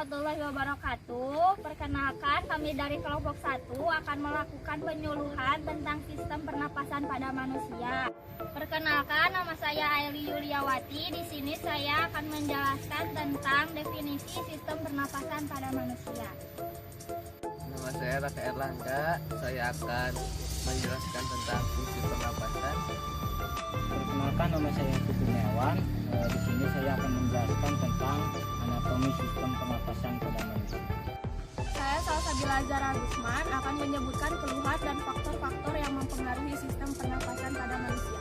warahmatullahi wabarakatuh. Perkenalkan, kami dari kelompok 1 akan melakukan penyuluhan tentang sistem pernapasan pada manusia. Perkenalkan, nama saya Aili Yuliawati. Di sini saya akan menjelaskan tentang definisi sistem pernapasan pada manusia. Nama saya Raka Erlangga. Saya akan menjelaskan tentang fungsi pernapasan. Perkenalkan, nama saya Putu Newan. Di sini saya akan menjelaskan tentang anatomi sistem pernapasan pada manusia. Saya Salsabila Zara Gusman akan menyebutkan keluhan dan faktor-faktor yang mempengaruhi sistem pernapasan pada manusia.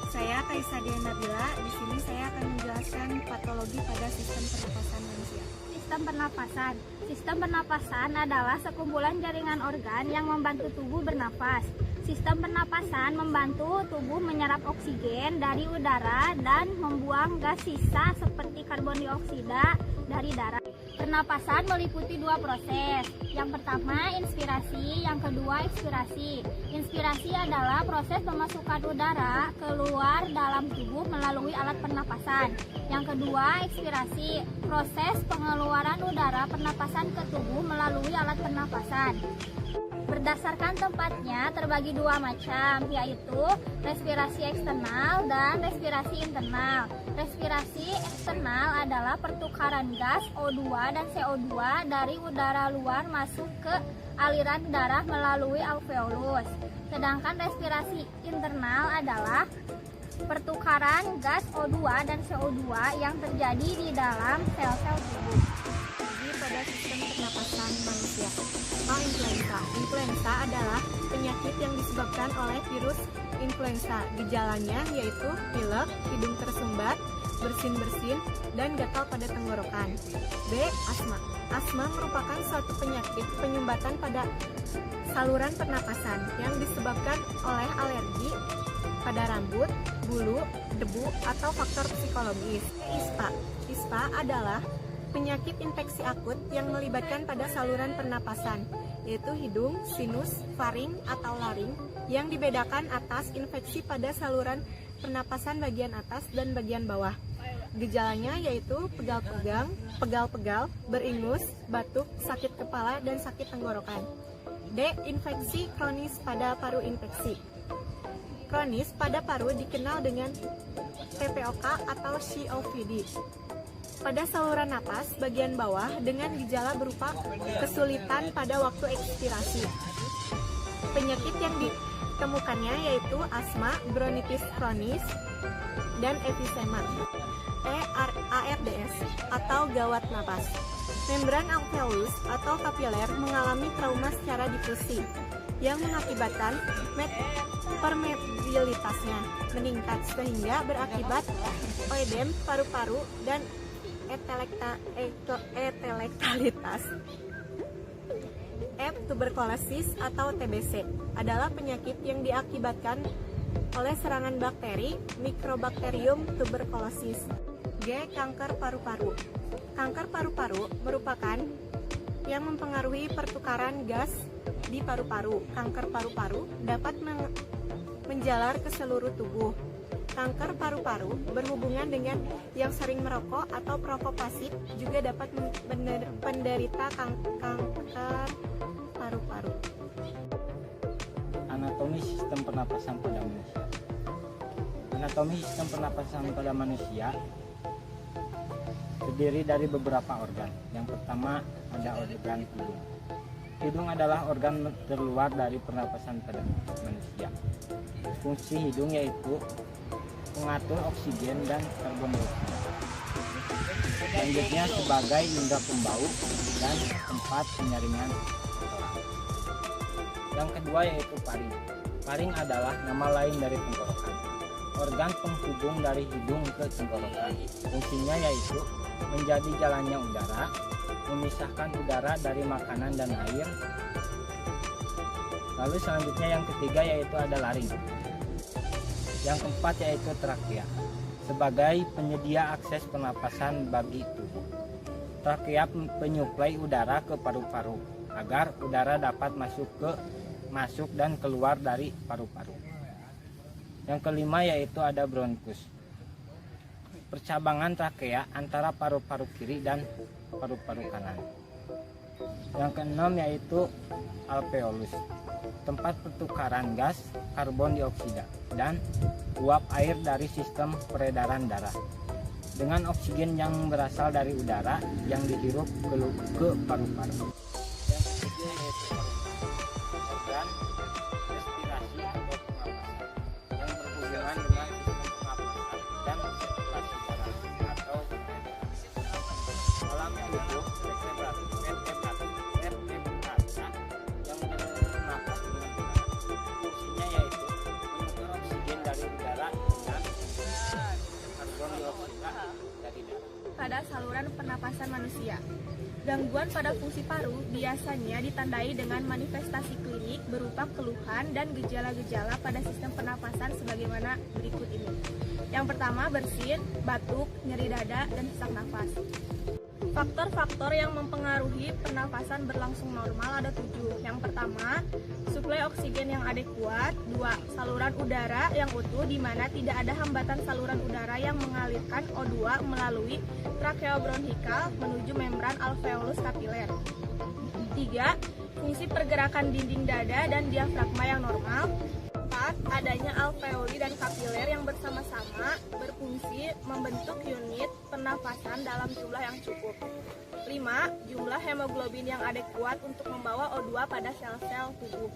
Saya Kaisa Diana Nabila. Di sini saya akan menjelaskan patologi pada sistem pernapasan manusia. Sistem pernapasan. Sistem pernapasan adalah sekumpulan jaringan organ yang membantu tubuh bernapas. Sistem pernapasan membantu tubuh menyerap oksigen dari udara dan membuang gas sisa seperti karbon dioksida dari darah. Pernapasan meliputi 2 proses. Yang pertama inspirasi, yang kedua ekspirasi. Inspirasi adalah proses pemasukan udara keluar dalam tubuh melalui alat pernapasan. Yang kedua ekspirasi, proses pengeluaran udara pernapasan ke tubuh melalui alat pernapasan. Berdasarkan tempatnya terbagi 2 macam, yaitu respirasi eksternal dan respirasi internal. Respirasi eksternal adalah pertukaran gas O2 dan CO2 dari udara luar masuk ke aliran darah melalui alveolus. Sedangkan respirasi internal adalah pertukaran gas O2 dan CO2 yang terjadi di dalam sel-sel tubuh. Jadi pada sistem pernapasan manusia. Influenza. Influenza adalah penyakit yang disebabkan oleh virus influenza. Gejalanya yaitu pilek, hidung tersumbat, bersin-bersin, dan gatal pada tenggorokan. B. Asma. Asma merupakan suatu penyakit penyumbatan pada saluran pernapasan yang disebabkan oleh alergi pada rambut, bulu, debu, atau faktor psikologis. ISPA. ISPA adalah penyakit infeksi akut yang melibatkan pada saluran pernapasan, yaitu hidung, sinus, faring, atau laring, yang dibedakan atas infeksi pada saluran pernapasan bagian atas dan bagian bawah. Gejalanya yaitu pegal-pegal, beringus, batuk, sakit kepala, dan sakit tenggorokan. D. Infeksi kronis pada paru infeksi. Kronis pada paru dikenal dengan TPOK atau COPD. Pada saluran napas bagian bawah dengan gejala berupa kesulitan pada waktu ekspirasi. Penyakit yang ditemukannya yaitu asma, bronkitis kronis, dan emfisema. ARDS atau gawat napas. Membran alveolus atau kapiler mengalami trauma secara difusi yang mengakibatkan permeabilitasnya meningkat sehingga berakibat oedem paru-paru dan etelektalitas. F. Tuberkulosis atau TBC adalah penyakit yang diakibatkan oleh serangan bakteri Mycobacterium tuberculosis. G. Kanker paru-paru. Kanker paru-paru merupakan yang mempengaruhi pertukaran gas di paru-paru. Kanker paru-paru dapat menjalar ke seluruh tubuh. Kanker paru-paru berhubungan dengan yang sering merokok atau perokok pasif juga dapat menderita kanker paru-paru. Anatomi sistem pernapasan pada manusia. Anatomi sistem pernapasan pada manusia terdiri dari beberapa organ. Yang pertama ada organ hidung. Hidung adalah organ terluar dari pernapasan pada manusia. Fungsi hidung yaitu mengatur oksigen dan karbon dioksida. Selanjutnya sebagai indera pembau dan tempat penyaringan. Yang kedua yaitu paring. Paring adalah nama lain dari tenggorokan. Organ penghubung dari hidung ke tenggorokan. Fungsinya yaitu menjadi jalannya udara, memisahkan udara dari makanan dan air. Lalu selanjutnya yang ketiga yaitu ada laring. Yang keempat yaitu trakea, sebagai penyedia akses pernapasan bagi tubuh. Trakea penyuplai udara ke paru-paru agar udara dapat masuk dan keluar dari paru-paru. Yang kelima yaitu ada bronkus. percabangan trakea antara paru-paru kiri dan paru-paru kanan. Yang keenam yaitu alveolus, tempat pertukaran gas karbon dioksida dan uap air dari sistem peredaran darah dengan oksigen yang berasal dari udara yang dihirup ke paru-paru. Yang ketiga yaitu organ respirasi atau pernapasan yang berhubungan dengan sistem pernapasan dan sirkulasi darah atau dalam tubuh vertebrata yang bernapas dengan udara. Fungsinya yaitu menukar oksigen dari udara dan karbon dioksida dari darah. Pada saluran pernapasan manusia, gangguan pada fungsi paru biasanya ditandai dengan manifestasi klinik berupa keluhan dan gejala-gejala pada sistem pernapasan sebagaimana berikut ini. Yang pertama, bersin, batuk, nyeri dada, dan sesak nafas. Faktor-faktor yang mempengaruhi pernafasan berlangsung normal ada 7. Yang pertama, suplai oksigen yang adekuat. 2. Saluran udara yang utuh di mana tidak ada hambatan saluran udara yang mengalirkan O2 melalui tracheobronchikal menuju membran alveolus kapiler. 3. Fungsi pergerakan dinding dada dan diafragma yang normal. 4. Adanya alveoli dan kapiler yang bersama-sama berfungsi membentuk unit pernafasan dalam jumlah yang cukup. 5. Jumlah hemoglobin yang adekuat untuk membawa O2 pada sel-sel tubuh.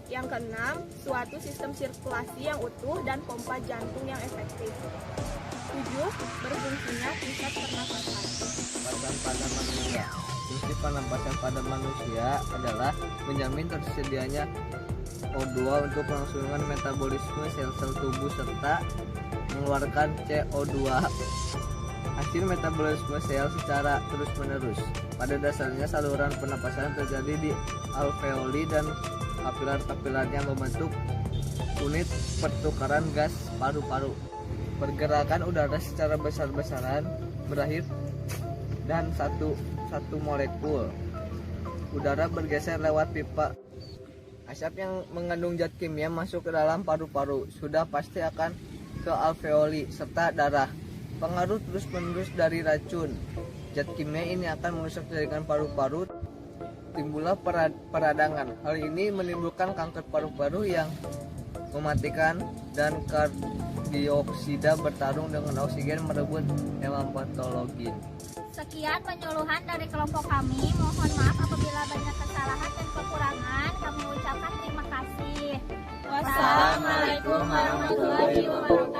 Yang keenam, suatu sistem sirkulasi yang utuh dan pompa jantung yang efektif. 7. Berfungsinya pusat pernafasan. Pernapasan pada manusia. Fungsi pernapasan pada manusia adalah menjamin tersedianya O2 untuk kelangsungan metabolisme sel-sel tubuh serta mengeluarkan CO2 hasil metabolisme sel secara terus-menerus. Pada dasarnya saluran pernapasan terjadi di alveoli dan kapilar-kapilarnya membentuk unit pertukaran gas paru-paru. Pergerakan udara secara besar-besaran berakhir dan satu molekul udara bergeser lewat pipa. Asap yang mengandung zat kimia masuk ke dalam paru-paru sudah pasti akan ke alveoli serta darah. Pengaruh terus-menerus dari racun zat kimia ini akan merusak jaringan paru-paru. Timbullah peradangan. Hal ini menimbulkan kanker paru-paru yang mematikan dan karbondioksida bertarung dengan oksigen merebut hemopatologin. Sekian penyuluhan dari kelompok kami. Mohon maaf apabila banyak kesalahan dan kekurangan. Kami ucapkan terima kasih. Wassalamualaikum warahmatullahi wabarakatuh.